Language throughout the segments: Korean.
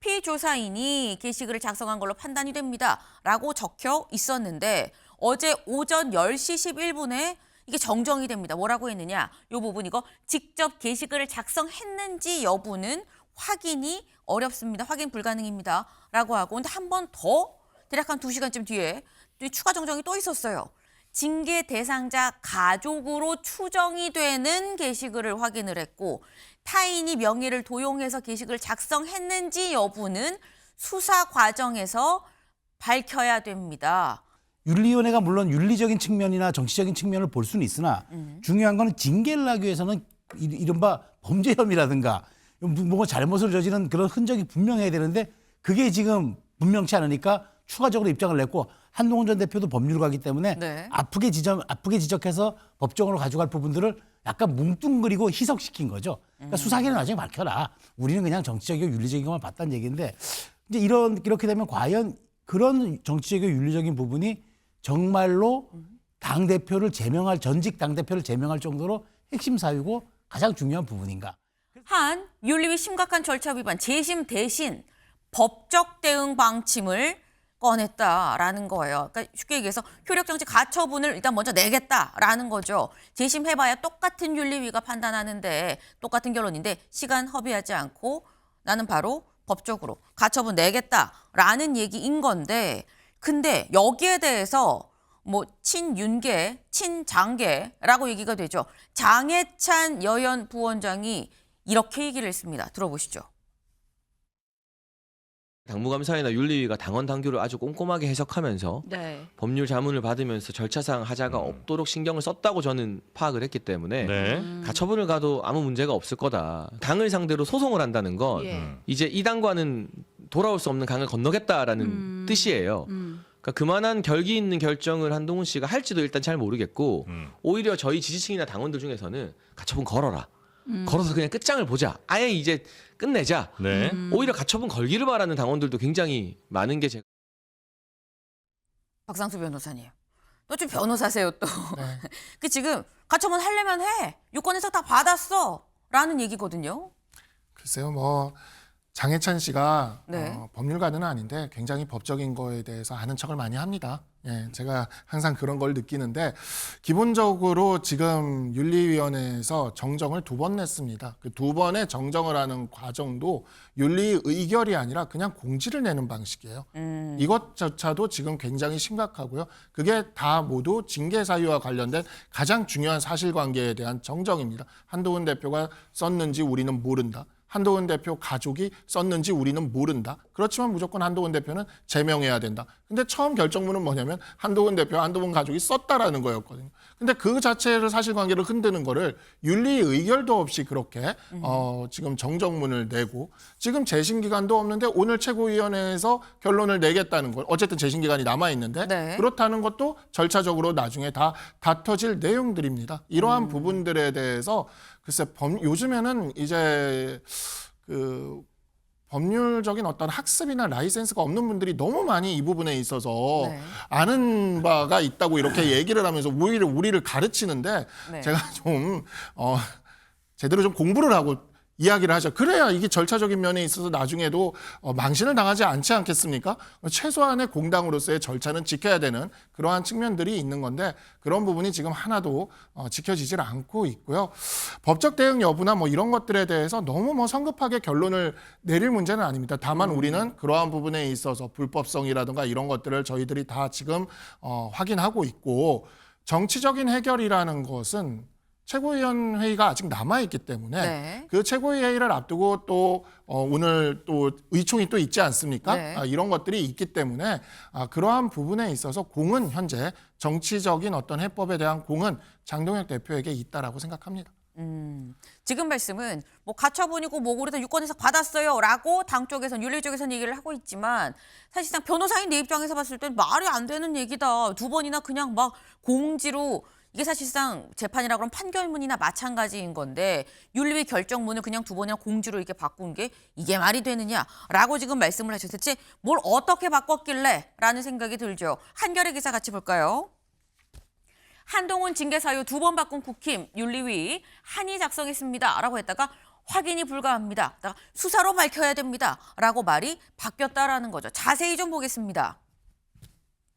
피조사인이 게시글을 작성한 걸로 판단이 됩니다. 라고 적혀 있었는데 어제 오전 10시 11분에 이게 정정이 됩니다. 뭐라고 했느냐? 이 부분 이거 직접 게시글을 작성했는지 여부는 확인이 어렵습니다. 확인 불가능입니다. 라고 하고 근데 한 번 더 대략 한 2시간쯤 뒤에 추가 정정이 또 있었어요. 징계 대상자 가족으로 추정이 되는 게시글을 확인을 했고 타인이 명의를 도용해서 게시글을 작성했는지 여부는 수사 과정에서 밝혀야 됩니다. 윤리위원회가 물론 윤리적인 측면이나 정치적인 측면을 볼 수는 있으나 중요한 거는 징계를 하기 위해서는 이른바 범죄 혐의라든가 뭔가 잘못을 저지른 그런 흔적이 분명해야 되는데 그게 지금 분명치 않으니까 추가적으로 입장을 냈고 한동훈 전 대표도 법률가이기 때문에 네. 아프게 지적해서 법정으로 가져갈 부분들을 약간 뭉뚱그리고 희석시킨 거죠. 그러니까 수사기는 나중에 밝혀라. 우리는 그냥 정치적이고 윤리적인 것만 봤다는 얘기인데 이제 이렇게 되면 과연 그런 정치적이고 윤리적인 부분이 정말로 전직 당대표를 제명할 정도로 핵심 사유고 가장 중요한 부분인가. 한 윤리위 심각한 절차 위반 재심 대신 법적 대응 방침을 꺼냈다라는 거예요. 그러니까 쉽게 얘기해서 효력정지 가처분을 일단 먼저 내겠다라는 거죠. 재심해봐야 똑같은 윤리위가 판단하는데 똑같은 결론인데 시간 허비하지 않고 나는 바로 법적으로 가처분 내겠다라는 얘기인 건데 근데 여기에 대해서 뭐 친윤계, 친장계라고 얘기가 되죠. 장해찬 여연 부원장이 이렇게 얘기를 했습니다. 들어보시죠. 당무감사위나 윤리위가 당원 당규를 아주 꼼꼼하게 해석하면서 네. 법률 자문을 받으면서 절차상 하자가 없도록 신경을 썼다고 저는 파악을 했기 때문에 가처분을 가도 아무 문제가 없을 거다. 당을 상대로 소송을 한다는 건 이제 이 당과는 돌아올 수 없는 강을 건너겠다라는 뜻이에요. 그러니까 그만한 결기 있는 결정을 한동훈 씨가 할지도 일단 잘 모르겠고 오히려 저희 지지층이나 당원들 중에서는 가처분 걸어라. 걸어서 그냥 끝장을 보자. 아예 이제 끝내자. 네. 오히려 가처분 걸기를 바라는 당원들도 굉장히 많은 게 제가. 박상수 변호사님. 너 좀 변호사세요 또. 네. 그 지금 가처분 하려면 해. 유권 해석 다 받았어. 라는 얘기거든요. 글쎄요, 뭐 장해찬 씨가 네. 법률가는 아닌데 굉장히 법적인 거에 대해서 아는 척을 많이 합니다. 예, 제가 항상 그런 걸 느끼는데 기본적으로 지금 윤리위원회에서 정정을 2번 냈습니다. 그 2번의 정정을 하는 과정도 윤리 의결이 아니라 그냥 공지를 내는 방식이에요. 이것조차도 지금 굉장히 심각하고요. 그게 다 모두 징계 사유와 관련된 가장 중요한 사실관계에 대한 정정입니다. 한동훈 대표가 썼는지 우리는 모른다. 한동훈 대표 가족이 썼는지 우리는 모른다. 그렇지만 무조건 한동훈 대표는 제명해야 된다. 근데 처음 결정문은 뭐냐면 한동훈 대표, 한동훈 가족이 썼다라는 거였거든요. 근데 그 자체를 사실관계를 흔드는 거를 윤리 의결도 없이 그렇게 지금 정정문을 내고 지금 재심 기간도 없는데 오늘 최고위원회에서 결론을 내겠다는 걸 어쨌든 재심 기간이 남아 있는데 네. 그렇다는 것도 절차적으로 나중에 다 다퉈질 내용들입니다. 이러한 부분들에 대해서 글쎄 요즘에는 이제 그 법률적인 어떤 학습이나 라이센스가 없는 분들이 너무 많이 이 부분에 있어서 네. 아는 바가 있다고 이렇게 얘기를 하면서 오히려 우리를 가르치는데 네. 제가 좀 제대로 좀 공부를 하고 이야기를 하죠. 그래야 이게 절차적인 면에 있어서 나중에도 망신을 당하지 않지 않겠습니까? 최소한의 공당으로서의 절차는 지켜야 되는 그러한 측면들이 있는 건데 그런 부분이 지금 하나도 지켜지질 않고 있고요. 법적 대응 여부나 뭐 이런 것들에 대해서 너무 뭐 성급하게 결론을 내릴 문제는 아닙니다. 다만 우리는 그러한 부분에 있어서 불법성이라든가 이런 것들을 저희들이 다 지금 확인하고 있고 정치적인 해결이라는 것은 최고위원회의가 아직 남아있기 때문에 네. 그 최고위회의를 앞두고 또 오늘 또 의총이 또 있지 않습니까? 네. 이런 것들이 있기 때문에 그러한 부분에 있어서 공은 현재 정치적인 어떤 해법에 대한 공은 장동혁 대표에게 있다라고 생각합니다. 지금 말씀은 뭐 가처분이고 뭐고 그래서 유권 해석 받았어요라고 당 쪽에선 윤리 쪽에선 얘기를 하고 있지만 사실상 변호사인 내 입장에서 봤을 땐 말이 안 되는 얘기다. 2번이나 그냥 막 공지로 이게 사실상 재판이라 그러면 판결문이나 마찬가지인 건데 윤리위 결정문을 그냥 2번이나 공지로 이렇게 바꾼 게 이게 말이 되느냐라고 지금 말씀을 하셨을 때 뭘 어떻게 바꿨길래 라는 생각이 들죠. 한겨레 기사 같이 볼까요? 한동훈 징계 사유 2번 바꾼 국힘 윤리위 한이 작성했습니다. 라고 했다가 확인이 불가합니다. 수사로 밝혀야 됩니다. 라고 말이 바뀌었다라는 거죠. 자세히 좀 보겠습니다.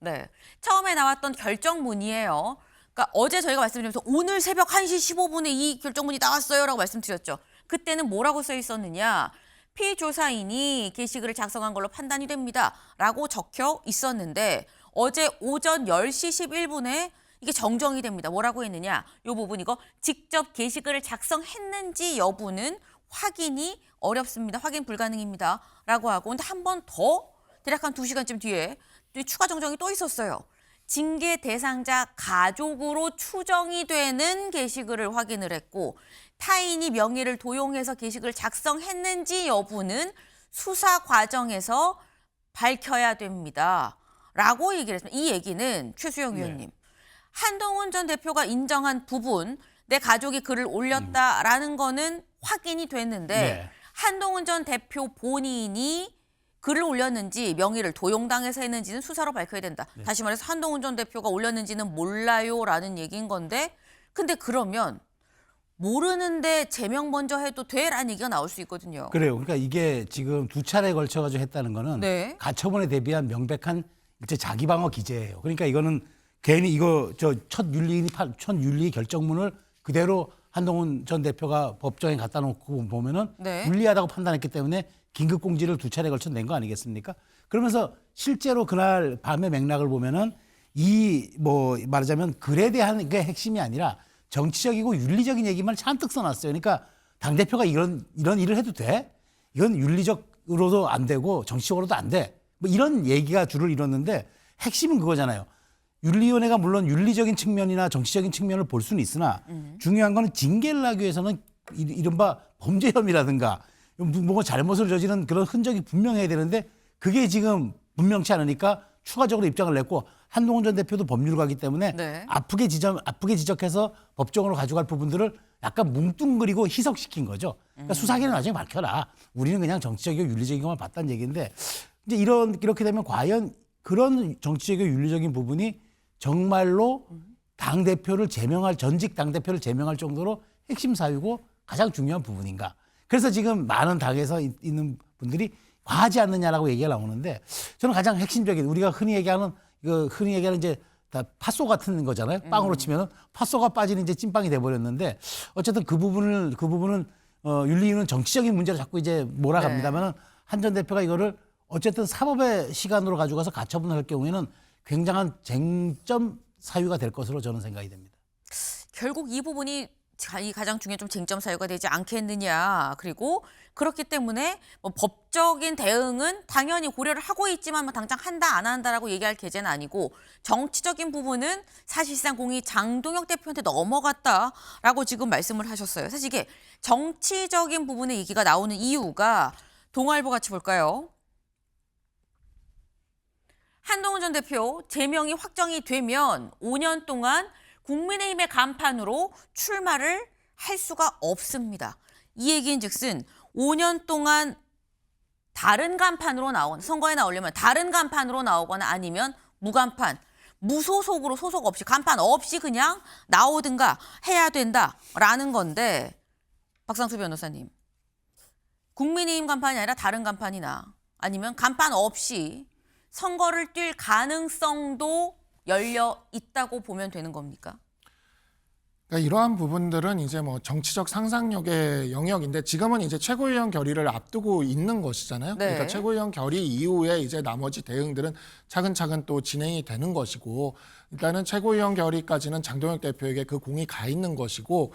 네, 처음에 나왔던 결정문이에요. 그러니까 어제 저희가 말씀드리면서 오늘 새벽 1시 15분에 이 결정문이 나왔어요 라고 말씀드렸죠. 그때는 뭐라고 써 있었느냐. 피조사인이 게시글을 작성한 걸로 판단이 됩니다. 라고 적혀 있었는데 어제 오전 10시 11분에 이게 정정이 됩니다. 뭐라고 했느냐. 이 부분 이거 직접 게시글을 작성했는지 여부는 확인이 어렵습니다. 확인 불가능입니다. 라고 하고 근데 한 번 더 대략 한 2시간쯤 뒤에 추가 정정이 또 있었어요. 징계 대상자 가족으로 추정이 되는 게시글을 확인을 했고 타인이 명의를 도용해서 게시글을 작성했는지 여부는 수사 과정에서 밝혀야 됩니다. 라고 얘기를 했습니다. 이 얘기는 최수영 위원님. 한동훈 전 대표가 인정한 부분, 내 가족이 글을 올렸다라는 거는 확인이 됐는데 한동훈 전 대표 본인이 글을 올렸는지 명의를 도용당해서 했는지는 수사로 밝혀야 된다. 다시 말해서 한동훈 전 대표가 올렸는지는 몰라요라는 얘기인 건데 근데 그러면 모르는데 제명 먼저 해도 돼라는 얘기가 나올 수 있거든요. 그래요. 그러니까 이게 지금 2차례 걸쳐가지고 했다는 거는 네. 가처분에 대비한 명백한 이제 자기 방어 기제예요. 그러니까 이거는 괜히 이거 첫 윤리 결정문을 그대로 한동훈 전 대표가 법정에 갖다 놓고 보면은 불리하다고 판단했기 때문에 긴급 공지를 2차례 걸쳐 낸 거 아니겠습니까? 그러면서 실제로 그날 밤의 맥락을 보면은 이 말하자면 글에 대한 게 핵심이 아니라 정치적이고 윤리적인 얘기만 잔뜩 써놨어요. 그러니까 당대표가 이런 일을 해도 돼? 이건 윤리적으로도 안 되고 정치적으로도 안 돼. 뭐 이런 얘기가 주를 이뤘는데 핵심은 그거잖아요. 윤리위원회가 물론 윤리적인 측면이나 정치적인 측면을 볼 수는 있으나 중요한 거는 징계를 하기 위해서는 이른바 범죄 혐의라든가 뭔가 잘못을 저지른 그런 흔적이 분명해야 되는데 그게 지금 분명치 않으니까 추가적으로 입장을 냈고 한동훈 전 대표도 법률가이기 때문에 아프게 지적해서 법정으로 가져갈 부분들을 약간 뭉뚱그리고 희석시킨 거죠. 그러니까 수사기는 나중에 밝혀라. 우리는 그냥 정치적이고 윤리적인 것만 봤다는 얘기인데 이제 이렇게 되면 과연 그런 정치적이고 윤리적인 부분이 정말로 전직 당대표를 제명할 정도로 핵심 사유고 가장 중요한 부분인가. 그래서 지금 많은 당에서 있는 분들이 과하지 않느냐라고 얘기가 나오는데 저는 가장 핵심적인 우리가 흔히 얘기하는 이제 다 팥소 같은 거잖아요. 빵으로 치면은 팥소가 빠지는 이제 찐빵이 돼버렸는데 어쨌든 그 부분은 윤리위는 정치적인 문제로 자꾸 이제 몰아갑니다만은 한 전 대표가 이거를 어쨌든 사법의 시간으로 가져가서 가처분을 할 경우에는 굉장한 쟁점 사유가 될 것으로 저는 생각이 됩니다. 결국 이 부분이 가장 중요한 좀 쟁점 사유가 되지 않겠느냐. 그리고 그렇기 때문에 법적인 대응은 당연히 고려를 하고 있지만 당장 한다 안 한다라고 얘기할 계제는 아니고 정치적인 부분은 사실상 공이 장동혁 대표한테 넘어갔다라고 지금 말씀을 하셨어요. 사실 이게 정치적인 부분의 얘기가 나오는 이유가 동아일보 같이 볼까요? 한동훈 전 대표 제명이 확정이 되면 5년 동안 국민의힘의 간판으로 출마를 할 수가 없습니다. 이 얘기인 즉슨 5년 동안 다른 간판으로 선거에 나오려면 다른 간판으로 나오거나 아니면 무간판, 무소속으로 소속 없이 간판 없이 그냥 나오든가 해야 된다라는 건데 박상수 변호사님. 국민의힘 간판이 아니라 다른 간판이나 아니면 간판 없이 선거를 뛸 가능성도 열려 있다고 보면 되는 겁니까? 그러니까 이러한 부분들은 이제 정치적 상상력의 영역인데 지금은 이제 최고위원 결의를 앞두고 있는 것이잖아요. 그러니까 최고위원 결의 이후에 이제 나머지 대응들은 차근차근 또 진행이 되는 것이고 일단은 최고위원 결의까지는 장동혁 대표에게 그 공이 가 있는 것이고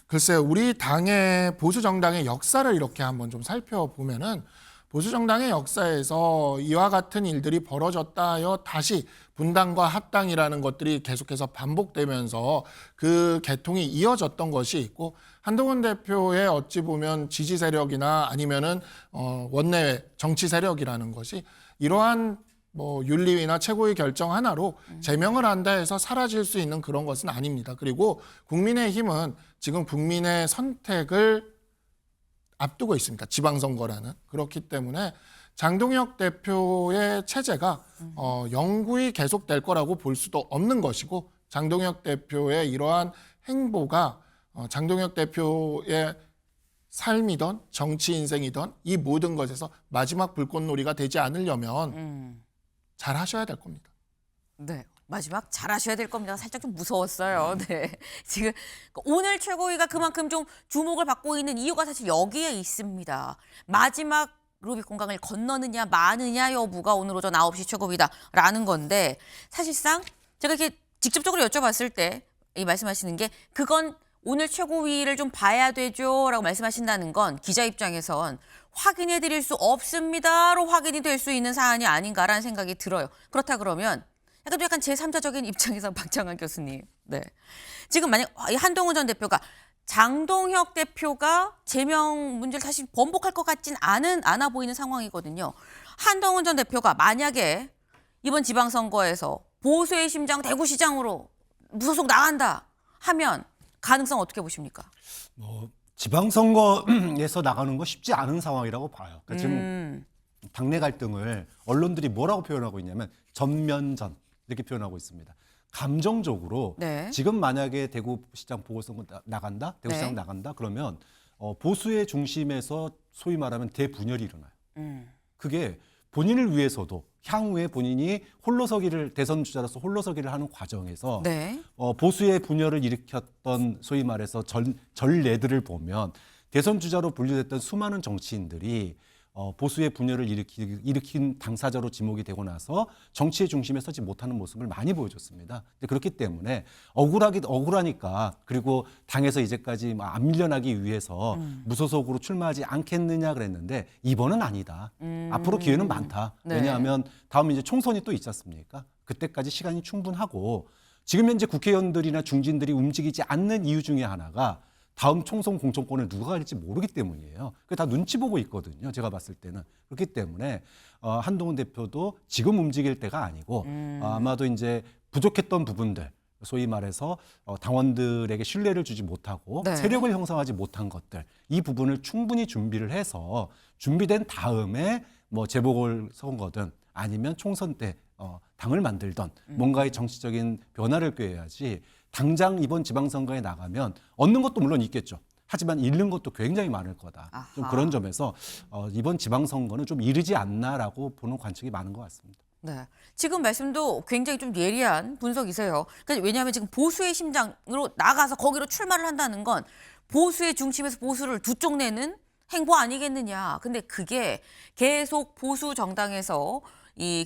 글쎄 우리 당의 보수 정당의 역사를 이렇게 한번 좀 살펴보면은 보수정당의 역사에서 이와 같은 일들이 벌어졌다 하여 다시 분당과 합당이라는 것들이 계속해서 반복되면서 그 계통이 이어졌던 것이 있고 한동훈 대표의 어찌 보면 지지 세력이나 아니면은 원내 정치 세력이라는 것이 이러한 윤리위나 최고위 결정 하나로 제명을 한다 해서 사라질 수 있는 그런 것은 아닙니다. 그리고 국민의힘은 지금 국민의 선택을 앞두고 있습니다. 지방선거라는. 그렇기 때문에 장동혁 대표의 체제가 영구히 계속될 거라고 볼 수도 없는 것이고 장동혁 대표의 이러한 행보가 장동혁 대표의 삶이든 정치 인생이든 이 모든 것에서 마지막 불꽃놀이가 되지 않으려면 잘 하셔야 될 겁니다. 네. 마지막 잘하셔야 될 겁니다. 살짝 좀 무서웠어요. 네. 지금 오늘 최고위가 그만큼 좀 주목을 받고 있는 이유가 사실 여기에 있습니다. 마지막 루비콘강을 건너느냐 마느냐 여부가 오늘 오전 9시 최고위다라는 건데 사실상 제가 이렇게 직접적으로 여쭤봤을 때 이 말씀하시는 게 그건 오늘 최고위를 좀 봐야 되죠라고 말씀하신다는 건 기자 입장에선 확인해 드릴 수 없습니다로 확인이 될 수 있는 사안이 아닌가라는 생각이 들어요. 그렇다 그러면 약간 제3자적인 입장에서 박정환 교수님. 네. 지금 만약 한동훈 전 대표가 장동혁 대표가 제명 문제를 다시 번복할 것 같진 않아 보이는 상황이거든요. 한동훈 전 대표가 만약에 이번 지방선거에서 보수의 심장 대구시장으로 무소속 나간다 하면 가능성 어떻게 보십니까? 지방선거에서 나가는 거 쉽지 않은 상황이라고 봐요. 그러니까 지금 당내 갈등을 언론들이 뭐라고 표현하고 있냐면 전면전 이렇게 표현하고 있습니다. 감정적으로 네. 지금 만약에 대구시장 보궐선거 나간다, 대구시장 네. 나간다 그러면 보수의 중심에서 소위 말하면 대분열이 일어나요. 그게 본인을 위해서도 향후에 본인이 홀로서기를 대선 주자로서 홀로서기를 하는 과정에서 네. 보수의 분열을 일으켰던 소위 말해서 전례들을 보면 대선 주자로 분류됐던 수많은 정치인들이 보수의 분열을 일으킨 당사자로 지목이 되고 나서 정치의 중심에 서지 못하는 모습을 많이 보여줬습니다. 그렇기 때문에 억울하니까 그리고 당에서 이제까지 안 밀려나기 위해서 무소속으로 출마하지 않겠느냐 그랬는데 이번은 아니다. 앞으로 기회는 많다. 네. 왜냐하면 다음 이제 총선이 또 있지 않습니까? 그때까지 시간이 충분하고 지금 현재 국회의원들이나 중진들이 움직이지 않는 이유 중에 하나가 다음 총선 공천권을 누가 갈지 모르기 때문이에요. 그게 다 눈치 보고 있거든요. 제가 봤을 때는. 그렇기 때문에 한동훈 대표도 지금 움직일 때가 아니고 아마도 이제 부족했던 부분들, 소위 말해서 당원들에게 신뢰를 주지 못하고 네. 세력을 형성하지 못한 것들, 이 부분을 충분히 준비를 해서 준비된 다음에 뭐 재보궐선거든 아니면 총선 때 당을 만들던 뭔가의 정치적인 변화를 꾀해야지 당장 이번 지방선거에 나가면 얻는 것도 물론 있겠죠. 하지만 잃는 것도 굉장히 많을 거다. 좀 아하. 그런 점에서 이번 지방선거는 좀 이르지 않나라고 보는 관측이 많은 것 같습니다. 네. 지금 말씀도 굉장히 좀 예리한 분석이세요. 그러니까 왜냐하면 지금 보수의 심장으로 나가서 거기로 출마를 한다는 건 보수의 중심에서 보수를 두 쪽 내는 행보 아니겠느냐. 근데 그게 계속 보수 정당에서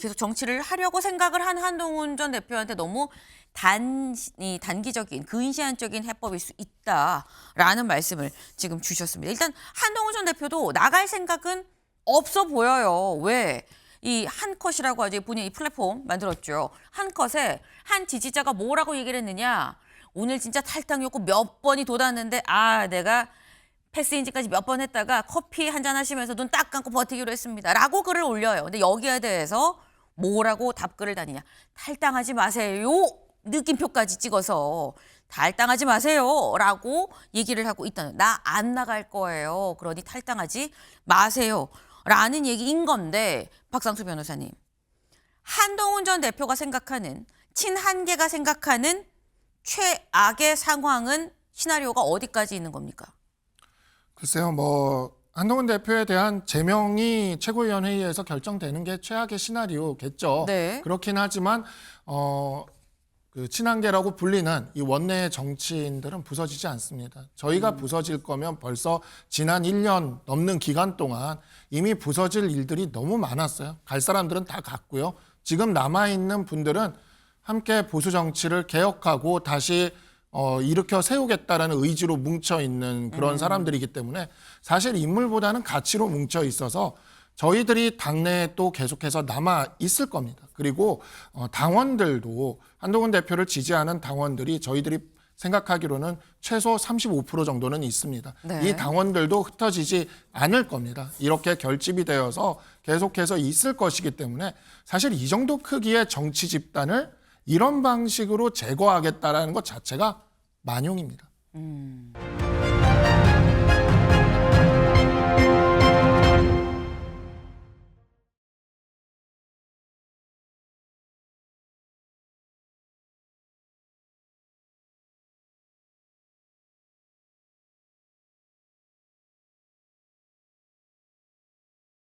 계속 정치를 하려고 생각을 한 한동훈 전 대표한테 너무 단기적인 근시안적인 해법일 수 있다라는 말씀을 지금 주셨습니다. 일단 한동훈 전 대표도 나갈 생각은 없어 보여요. 왜? 이 한컷이라고 하죠. 본인이 플랫폼 만들었죠. 한컷에 한 지지자가 뭐라고 얘기를 했느냐. 오늘 진짜 탈당 욕구 몇 번이 돋았는데 내가 패스인지까지 몇 번 했다가 커피 한잔 하시면서 눈 딱 감고 버티기로 했습니다. 라고 글을 올려요. 근데 여기에 대해서 뭐라고 답글을 다니냐. 탈당하지 마세요. 느낌표까지 찍어서 탈당하지 마세요. 라고 얘기를 하고 있다는. 나 안 나갈 거예요. 그러니 탈당하지 마세요. 라는 얘기인 건데 박상수 변호사님. 한동훈 전 대표가 생각하는 친한계가 생각하는 최악의 상황은 시나리오가 어디까지 있는 겁니까? 글쎄요, 한동훈 대표에 대한 제명이 최고위원회의에서 결정되는 게 최악의 시나리오겠죠. 네. 그렇긴 하지만 그 친한계라고 불리는 이 원내 정치인들은 부서지지 않습니다. 저희가 부서질 거면 벌써 지난 1년 넘는 기간 동안 이미 부서질 일들이 너무 많았어요. 갈 사람들은 다 갔고요. 지금 남아있는 분들은 함께 보수 정치를 개혁하고 다시 일으켜 세우겠다라는 의지로 뭉쳐 있는 그런 사람들이기 때문에 사실 인물보다는 가치로 뭉쳐 있어서 저희들이 당내에 또 계속해서 남아 있을 겁니다. 그리고 당원들도 한동훈 대표를 지지하는 당원들이 저희들이 생각하기로는 최소 35% 정도는 있습니다. 네. 이 당원들도 흩어지지 않을 겁니다. 이렇게 결집이 되어서 계속해서 있을 것이기 때문에 사실 이 정도 크기의 정치 집단을 이런 방식으로 제거하겠다라는 것 자체가 만용입니다.